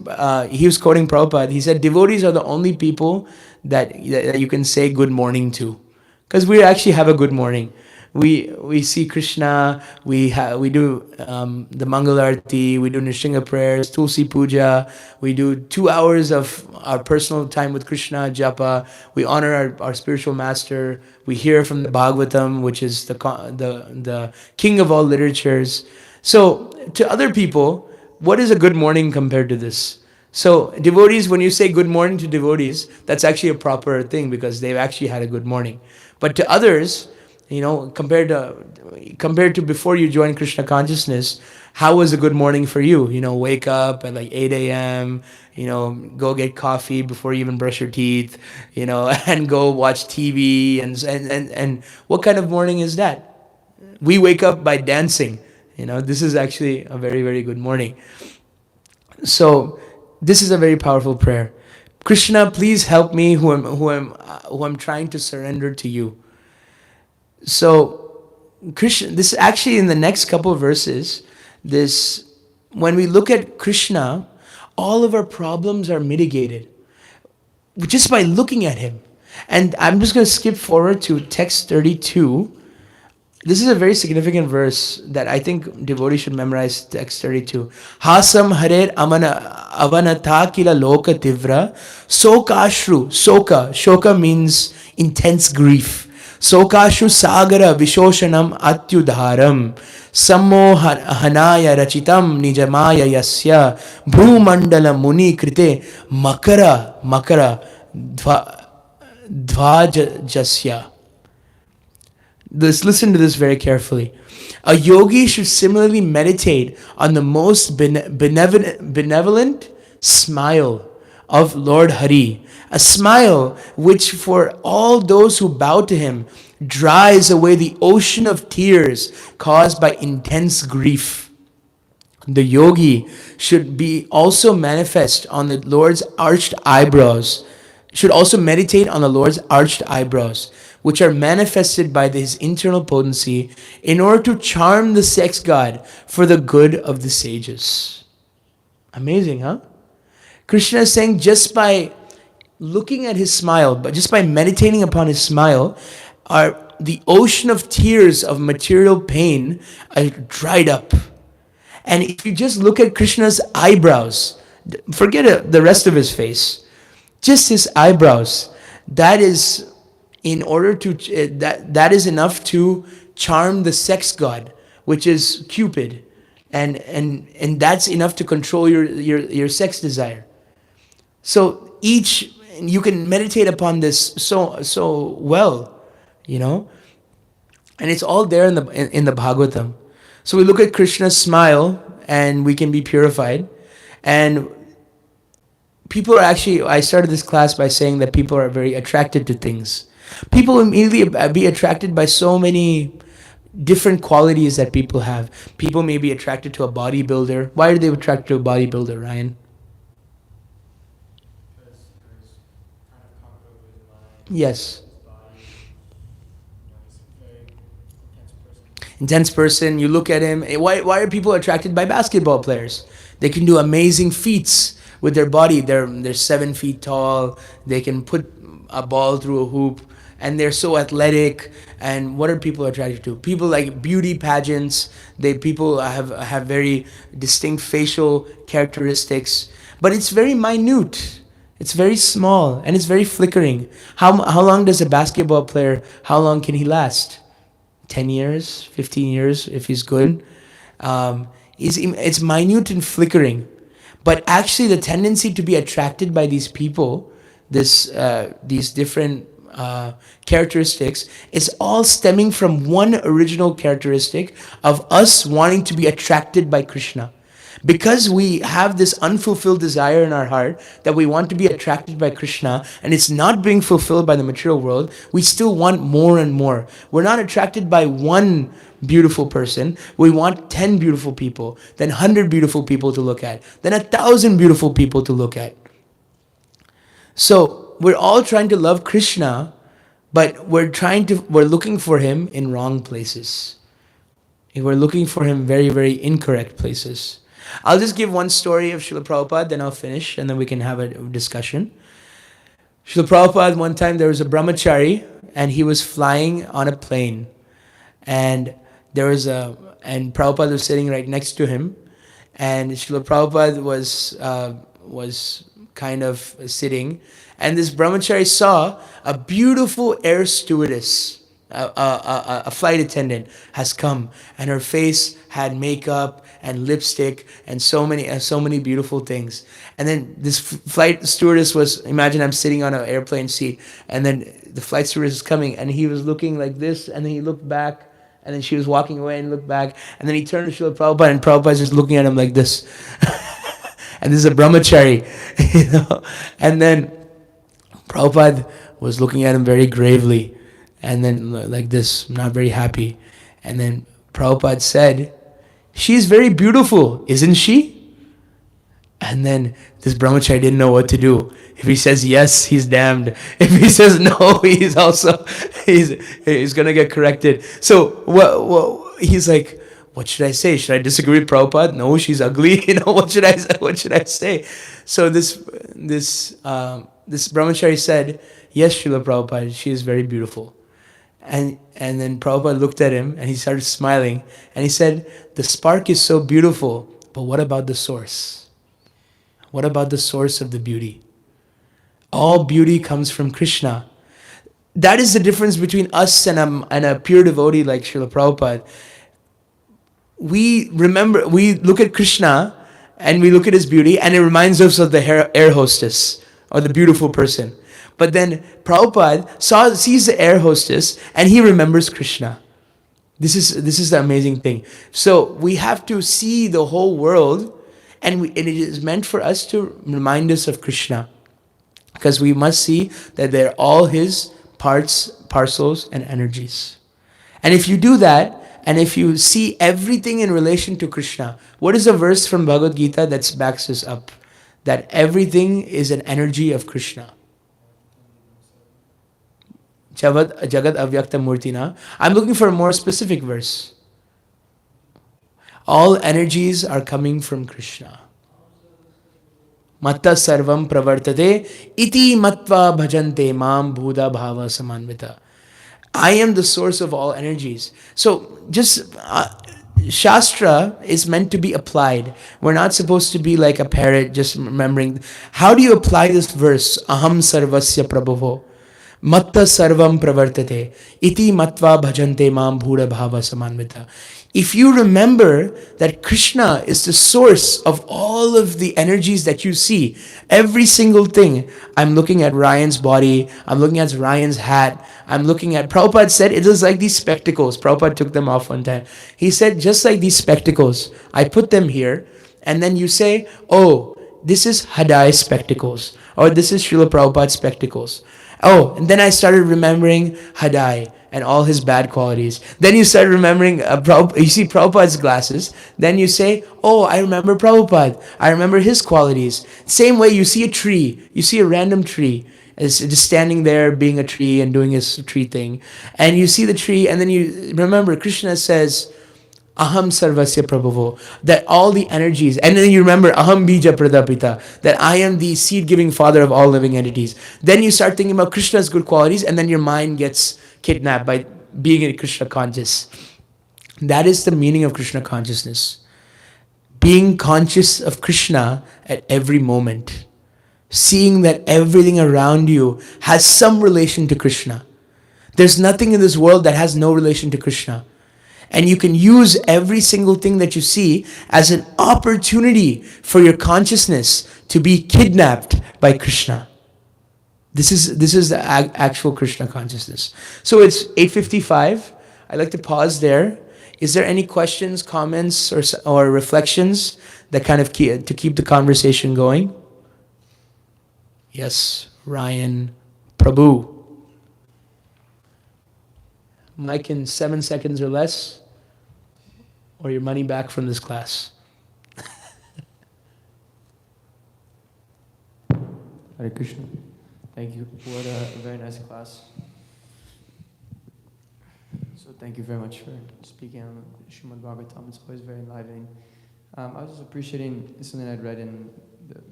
he was quoting Prabhupada, he said devotees are the only people that you can say good morning to. Because we actually have a good morning. We see Krishna, we do the Mangalarti, we do Nrsimha prayers, Tulsi Puja, we do 2 hours of our personal time with Krishna, Japa, we honor our spiritual master, we hear from the Bhāgavatam, which is the king of all literatures. So to other people, what is a good morning compared to this? So devotees, when you say good morning to devotees, that's actually a proper thing because they've actually had a good morning. But to others, compared to before you joined Krishna consciousness, how was a good morning for you? Wake up at like 8 a.m., go get coffee before you even brush your teeth, and go watch TV. And what kind of morning is that? We wake up by dancing. This is actually a very, very good morning. So this is a very powerful prayer. Krishna, please help me who I'm trying to surrender to you. So, Krishna, this actually in the next couple of verses, when we look at Krishna, all of our problems are mitigated just by looking at him. And I'm just going to skip forward to text 32. This is a very significant verse that I think devotees should memorize, text 32. Hasam harer avanata kila loka tivra sokashru. Shoka means intense grief. Sokashu sagara vishoshanam atyudharam sammohanaya rachitam nijamaya yasya bhrumandala muni krite makara dhvajasya. Listen to this very carefully. A yogi should similarly meditate on the most benevolent smile of Lord Hari, a smile which for all those who bow to him dries away the ocean of tears caused by intense grief. The yogi should be also manifest on the Lord's arched eyebrows, should also meditate on the Lord's arched eyebrows, which are manifested by his internal potency, in order to charm the sex god for the good of the sages. Amazing, huh? Krishna is saying just by looking at his smile, but just by meditating upon his smile, the ocean of tears of material pain are dried up. And if you just look at Krishna's eyebrows, forget the rest of his face, just his eyebrows, that is in order to that is enough to charm the sex god, which is Cupid, and that's enough to control your sex desire. So you can meditate upon this so well, and it's all there in the Bhāgavatam. So we look at Krishna's smile and we can be purified. And people are actually, I started this class by saying that people are very attracted to things. People immediately be attracted by so many different qualities that people have. People may be attracted to a bodybuilder. Why are they attracted to a bodybuilder, Ryan? Yes. Intense person. You look at him. Why are people attracted by basketball players? They can do amazing feats with their body. They're 7 feet tall. They can put a ball through a hoop, and they're so athletic. And what are people attracted to? People like beauty pageants. People have very distinct facial characteristics, but it's very minute. It's very small and it's very flickering. How long does a basketball player? How long can he last? 10 years, 15 years if he's good. It's minute and flickering. But actually the tendency to be attracted by these people, these different characteristics, is all stemming from one original characteristic of us wanting to be attracted by Krishna. Because we have this unfulfilled desire in our heart that we want to be attracted by Krishna, and it's not being fulfilled by the material world, we still want more and more. We're not attracted by one beautiful person. We want 10 beautiful people, then 100 beautiful people to look at, then 1,000 beautiful people to look at. So we're all trying to love Krishna, but we're looking for him in wrong places. We're looking for him very, very incorrect places. I'll just give one story of Srila Prabhupada, then I'll finish, and then we can have a discussion. Srila Prabhupada, one time there was a brahmachari, and he was flying on a plane. And Prabhupada was sitting right next to him. And Srila Prabhupada was kind of sitting. And this brahmachari saw a beautiful air stewardess, a flight attendant has come, and her face had makeup and lipstick and so many beautiful things. And then this flight stewardess imagine I'm sitting on an airplane seat, and then the flight stewardess is coming, and he was looking like this, and then he looked back, and then she was walking away and looked back, and then he turned to Srila Prabhupada, and Prabhupada's just looking at him like this. And this is a brahmachari, And then Prabhupada was looking at him very gravely, and then like this, not very happy. And then Prabhupada said, "She's very beautiful, isn't she?" And then this brahmachari didn't know what to do. If he says yes, he's damned. If he says no, he's gonna get corrected. So he's like, what should I say? Should I disagree with Prabhupada? No, she's ugly. What should I say? So this brahmachari said, "Yes, Srila Prabhupada, she is very beautiful." And then Prabhupada looked at him and he started smiling, and he said, "The spark is so beautiful, but what about the source? What about the source of the beauty? All beauty comes from Krishna." That is the difference between us and a pure devotee like Srila Prabhupada. We look at Krishna and we look at his beauty, and it reminds us of the air hostess or the beautiful person. But then Prabhupada sees the air hostess and he remembers Krishna. This is the amazing thing. So we have to see the whole world, and it is meant for us to remind us of Krishna, because we must see that they're all his parts, parcels, and energies. And if you do that, and if you see everything in relation to Krishna, what is the verse from Bhagavad Gita that backs this up? That everything is an energy of Krishna. Jagat Avyakta Murtina. I'm looking for a more specific verse. All energies are coming from Krishna. Matta sarvam pravartate iti matva bhajante mam bhuda bhava samanvita. I am the source of all energies. So just Shastra is meant to be applied. We're not supposed to be like a parrot just remembering. How do you apply this verse? Aham sarvasya prabhavo. Matta sarvam pravartate. Iti matva bhajante mam bhuda bhava samanvita. If you remember that Krishna is the source of all of the energies that you see, every single thing. I'm looking at Ryan's body, I'm looking at Ryan's hat, I'm looking at, Prabhupada said it is like these spectacles. Prabhupada took them off one time. He said, just like these spectacles, I put them here, and then you say, oh, this is Hadai spectacles, or this is Srila Prabhupada's spectacles. Oh, and then I started remembering Hadai and all his bad qualities. Then you start remembering, you see Prabhupada's glasses. Then you say, oh, I remember Prabhupada. I remember his qualities. Same way you see a tree. You see a random tree. It's just standing there being a tree and doing his tree thing. And you see the tree and then you remember Krishna says, Aham sarvasya prabhavo, that all the energies, and then you remember Aham bija pradapita, that I am the seed-giving father of all living entities. Then you start thinking about Krishna's good qualities, and then your mind gets kidnapped by being a Krishna conscious. That is the meaning of Krishna consciousness. Being conscious of Krishna at every moment. Seeing that everything around you has some relation to Krishna. There's nothing in this world that has no relation to Krishna. And you can use every single thing that you see as an opportunity for your consciousness to be kidnapped by Krishna. This is the actual Krishna consciousness. So it's 8:55. I'd like to pause there. Is there any questions, comments, or reflections that kind of to keep the conversation going? Yes, Ryan, Prabhu. Mic in 7 seconds or less, or your money back from this class. Hare Krishna. Thank you. What a very nice class. So thank you very much for speaking on Srimad Bhāgavatam. It's always very enlivening. I was just appreciating something I'd read in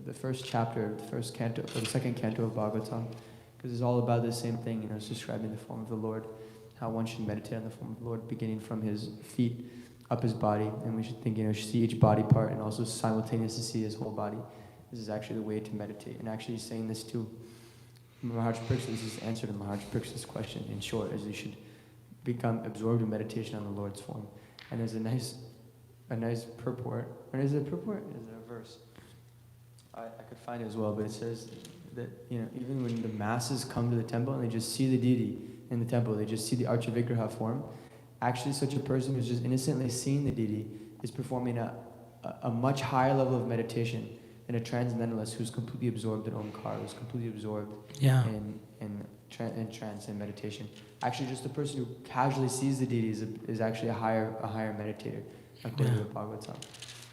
the first chapter, the first canto, or the second canto of Bhāgavatam, because it's all about the same thing. You know, it's describing the form of the Lord, how one should meditate on the form of the Lord, beginning from his feet up his body, and we should think, see each body part and also simultaneously see his whole body. This is actually the way to meditate. And actually saying this to Maharaj Pariksha, this is answer to Maharaj Pariksha's question in short, is you should become absorbed in meditation on the Lord's form. And there's a nice purport, or is it a purport? Is it a verse? I could find it as well, but it says that, even when the masses come to the temple and they just see the deity in the temple, they just see the Archa Vigraha form, actually such a person who's just innocently seeing the deity is performing a much higher level of meditation than a transcendentalist who's completely absorbed in Omkar, who's completely absorbed in trance and meditation. Actually, just the person who casually sees the deity is actually a higher meditator, according to the Bhāgavatam.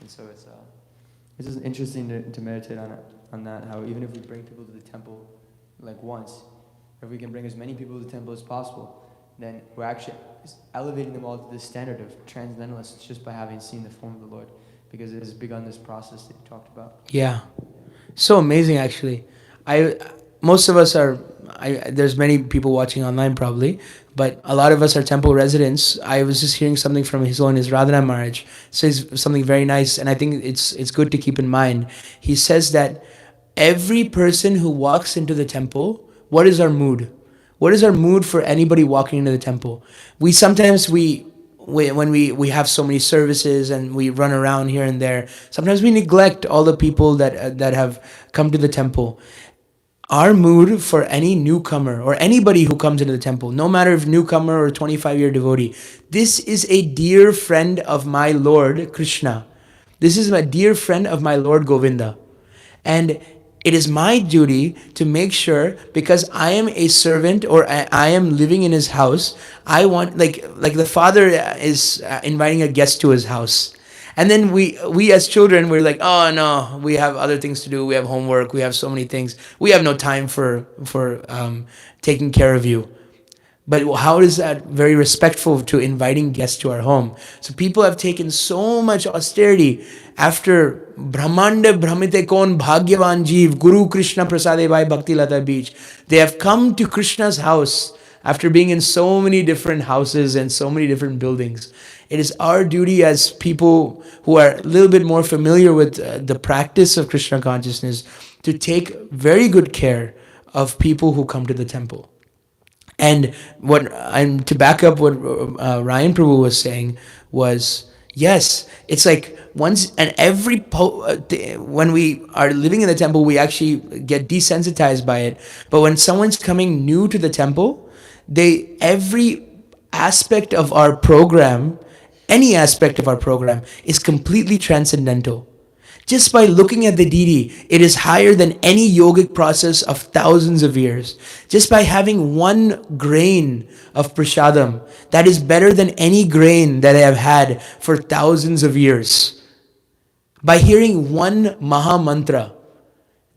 And so it's just interesting to meditate on that, how even if we bring people to the temple like once, if we can bring as many people to the temple as possible, then we're actually elevating them all to the standard of transcendentalists just by having seen the form of the Lord, because it has begun this process that you talked about. Yeah. So amazing, actually. Most of us are, there's many people watching online probably, but a lot of us are temple residents. I was just hearing something from His Holiness Radhana Maharaj. Says something very nice, and I think it's good to keep in mind. He says that every person who walks into the temple, what is our mood? What is our mood for anybody walking into the temple? We sometimes, when we have so many services and we run around here and there, sometimes we neglect all the people that have come to the temple. our mood for any newcomer or anybody who comes into the temple, no matter if newcomer or 25-year devotee, this is a dear friend of my Lord Krishna. This is a dear friend of my Lord Govinda. And it is my duty to make sure, because I am a servant or I am living in his house, I want, like the father is inviting a guest to his house. And then we as children, we're like, oh no, we have other things to do. We have homework. We have so many things. We have no time for taking care of you. But how is that very respectful to inviting guests to our home? So people have taken so much austerity after Brahmanda Brahmite Kon Bhagyavan Jeev Guru Krishna Prasade Bhai Bhakti Lata Beach. They have come to Krishna's house after being in so many different houses and so many different buildings. It is our duty as people who are a little bit more familiar with the practice of Krishna consciousness to take very good care of people who come to the temple. And what I'm to back up what Ryan Prabhu was saying was, yes, it's like once and every when we are living in the temple, we actually get desensitized by it. But when someone's coming new to the temple, every aspect of our program, any aspect of our program, is completely transcendental. Just by looking at the deity, it is higher than any yogic process of thousands of years. Just by having one grain of prasadam, that is better than any grain that I have had for thousands of years. By hearing one Maha Mantra,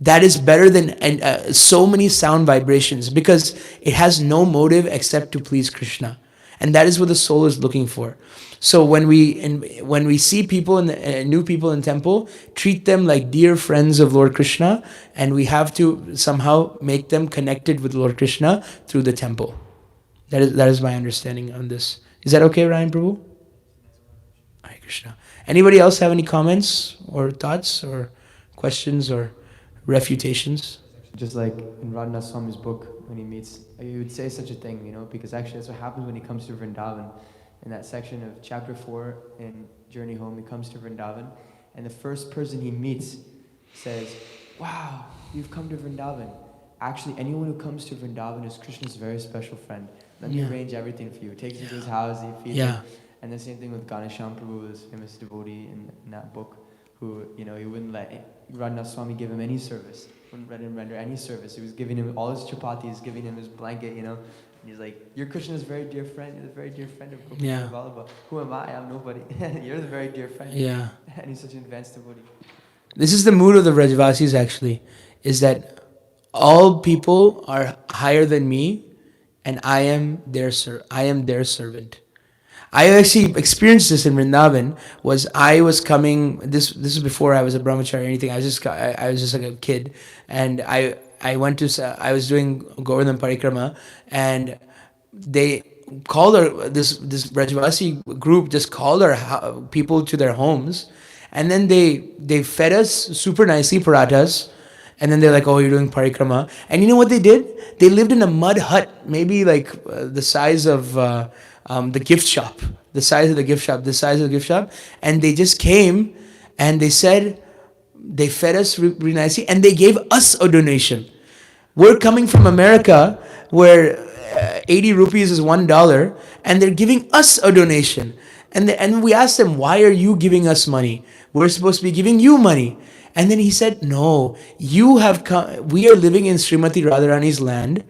that is better than so many sound vibrations, because it has no motive except to please Krishna. And that is what the soul is looking for. So when we see people new people in temple, treat them like dear friends of Lord Krishna, and we have to somehow make them connected with Lord Krishna through the temple. That is my understanding on this. Is that okay, Ryan Prabhu? Hare Krishna. Anybody else have any comments or thoughts or questions or refutations? Just like in Radhanath Swami's book, when he meets, he would say such a thing, because actually that's what happens when he comes to Vrindavan. In that section of chapter 4 in Journey Home, he comes to Vrindavan, and the first person he meets says, wow, you've come to Vrindavan. Actually, anyone who comes to Vrindavan is Krishna's very special friend. Let me arrange everything for you. Takes him to his house, he feeds him. And the same thing with Ganesham Prabhu, this famous devotee in that book, who, he wouldn't let Radhanath Swami give him any service. Wouldn't let him render any service. He was giving him all his chapatis, giving him his blanket, And he's like, you're Krishna's very dear friend. You're the very dear friend of Gopinath Vallabha. Who am I? I'm nobody. You're the very dear friend. Yeah. And he's such an advanced devotee. This is the mood of the Vrajavasis, actually, is that all people are higher than me, and I am their servant. I actually experienced this in Vrindavan. I was coming. This is before I was a brahmachari or anything. I was just like a kid, and I went to. I was doing Govardhan Parikrama, and they called this Brajavasi group just called our people to their homes, and then they fed us super nicely parathas. And then they're like, oh, you're doing parikrama. And you know what they did? They lived in a mud hut, maybe like the size of the gift shop. The size of the gift shop. And they just came and they said, they fed us really nicely and they gave us a donation. We're coming from America where 80 rupees is $1 and they're giving us a donation. And we asked them, why are you giving us money? We're supposed to be giving you money. And then he said, no, you have come, we are living in Srimati Radharani's land.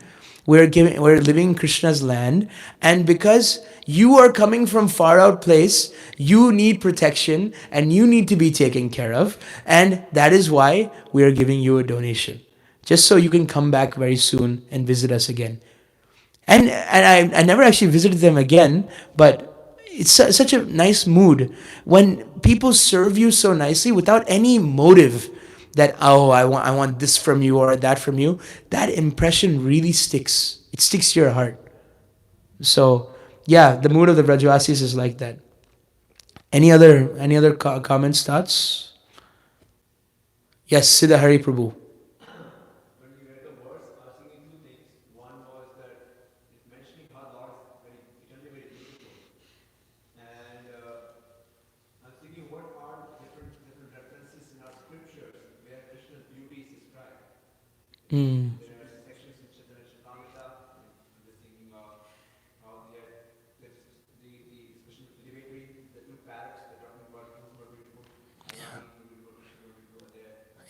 We're living in Krishna's land. And because you are coming from far out place, you need protection and you need to be taken care of. And that is why we are giving you a donation. Just so you can come back very soon and visit us again. And I never actually visited them again, but it's such a nice mood when people serve you so nicely without any motive that, oh, I want this from you or that from you. That impression really sticks. It sticks to your heart. So yeah, the mood of the Vrajavasis is like that. Any other comments, thoughts? Yes, Siddhahari Prabhu.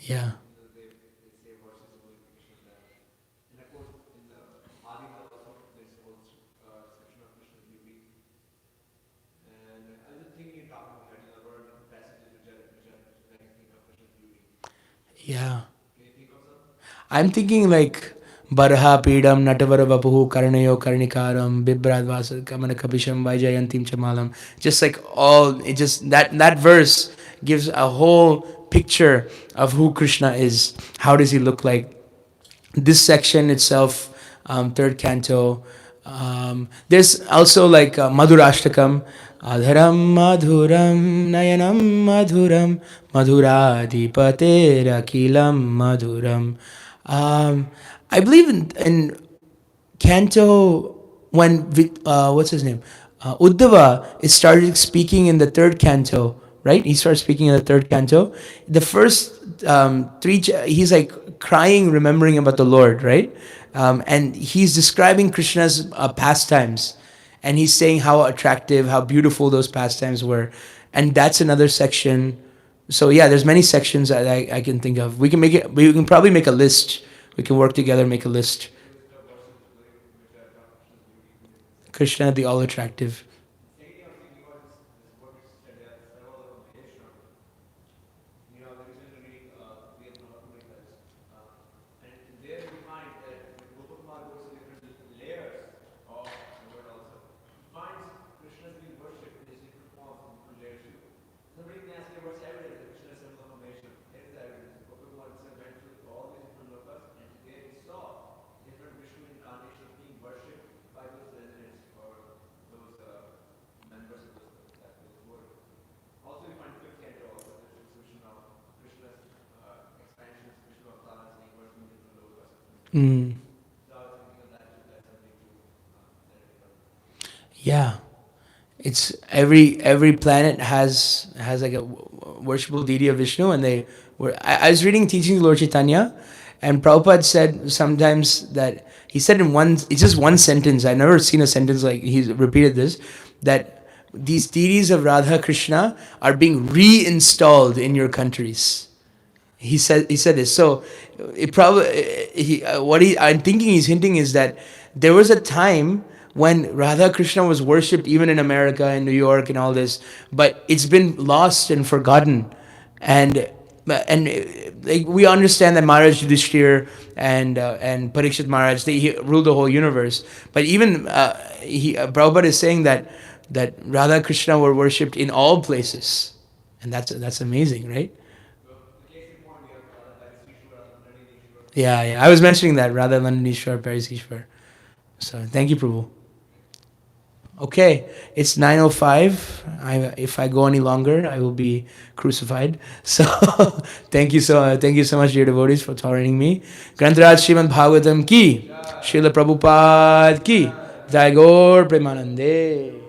Yeah. Yeah. I'm thinking like Barha Pidam Natavara Vapuhu Karanayo Karnikaram Bibradvasa Kamana Kapisham Vaijayantim Chamalam. Just like all it just that verse gives a whole picture of who Krishna is. How does he look like? This section itself, third canto. There's also like Madhurashtakam, Adharam Madhuram Nayanam Madhuram Madhuradipatera Kilam Madhuram. I believe in canto when what's his name Uddhava is started speaking in the third canto, right? He starts speaking in the third canto. The first he's like crying, remembering about the Lord, right? And he's describing Krishna's pastimes, and he's saying how attractive, how beautiful those pastimes were, and that's another section. So yeah, there's many sections that I can think of. We can make it. We can probably make a list. We can work together, make a list. Krishna, the all attractive. Mm. Yeah, it's every planet has like a worshipable deity of Vishnu, and they were. I was reading Teaching of Lord Chaitanya, and Prabhupada said sometimes that he said in one. It's just one sentence. I've never seen a sentence like he's repeated this, that these deities of Radha Krishna are being reinstalled in your countries. He said this. So it probably I'm thinking he's hinting is that there was a time when Radha Krishna was worshipped even in America and New York and all this, but it's been lost and forgotten. And like we understand that Maharaj Yudhishthir and Parikshit Maharaj they ruled the whole universe, but even Prabhupada is saying that Radha Krishna were worshipped in all places, and that's amazing, right? Yeah. I was mentioning that Radha Landinishwar, Paris Ishwar. So thank you, Prabhu. Okay, it's 9:05. If I go any longer, I will be crucified. So thank you so much, dear devotees, for tolerating me. Grantaraj Srimad Bhāgavatam ki, Srila Prabhupada ki, Jai Gaur Premanande.